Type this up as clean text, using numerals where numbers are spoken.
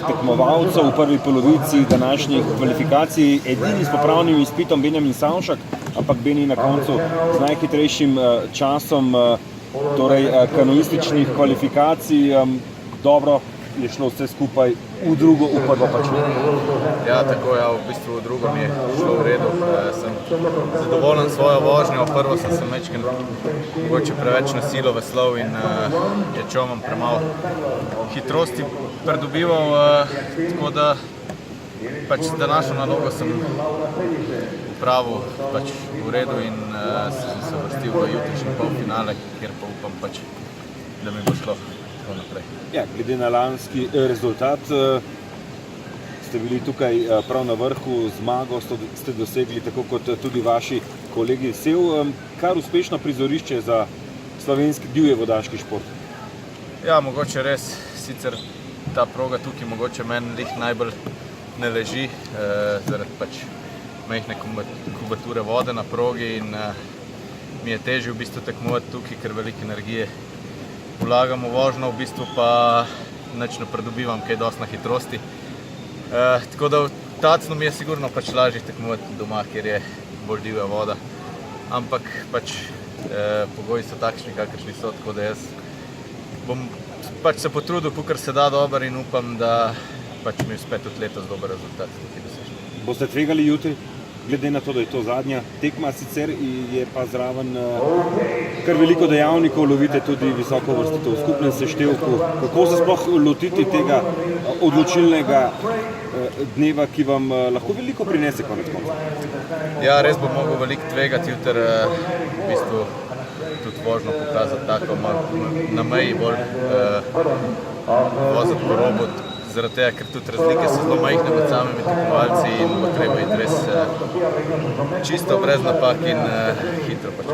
tekmovalcev v prvi polovici današnjih kvalifikacij. Edini s popravnim izpitom Benjamin Savšak, ampak Beni na koncu z najhitrejšim časom torej kanoističnih kvalifikacij. Dobro je šlo vse skupaj, v drugo, v prvo pač ne. Ja, tako v bistvu v drugo mi je šlo v redu. Sem zadovoljen s svojo vožnjo, prvo sem se mogoče preveč nasilil v slov in je čomom premalo hitrosti pridobival, tako da pač današnjo nalogo sem opravil pač v redu in sem se vrstil v jutrišnji polfinale, kjer pa upam pač, da mi bo šlo naprej. Ja, glede na lanski rezultat ste bili tukaj prav na vrhu, zmago ste dosegli tako kot tudi vaši kolegi. Sev, kar uspešno prizorišče za slovenski divji vodaški šport. Ja, mogoče res, sicer ta proga tukaj mogoče meni najbolj ne leži, zaradi pač majhne kubature vode na progi in mi je težje v bistvu tekmovati tukaj, ker veliko energije vlagam v vožnjo, v bistvu pa nič ne pridobivam kaj dosti na hitrosti. Tako da v tacnu mi je sigurno pač lažje tekmovati doma, kjer je bolj divja voda. Ampak pač pogoji so takšni, kakršni so, tako da jaz bom pač se potrudil, kakor se da dober in upam, da pač mi uspe tudi letos dober rezultat tukaj doseči. Boste tvegali jutri? Glede na to, da je to zadnja tekma, sicer je pa zraven kar veliko dejavnikov, lovite tudi visoko uvrstitev v skupnem seštevku. Kako se sploh lotiti tega odločilnega dneva, ki vam lahko veliko prinese konec konca? Ja, res bom mogel veliko tvegati jutri, v bistvu tudi vožnjo pokazati tako na meji bolj voziti po robu. Zaradi tega, ker tudi razlike so zelo majhne med samimi tekmovalci in bo treba iti res čisto brez napak in hitro pač.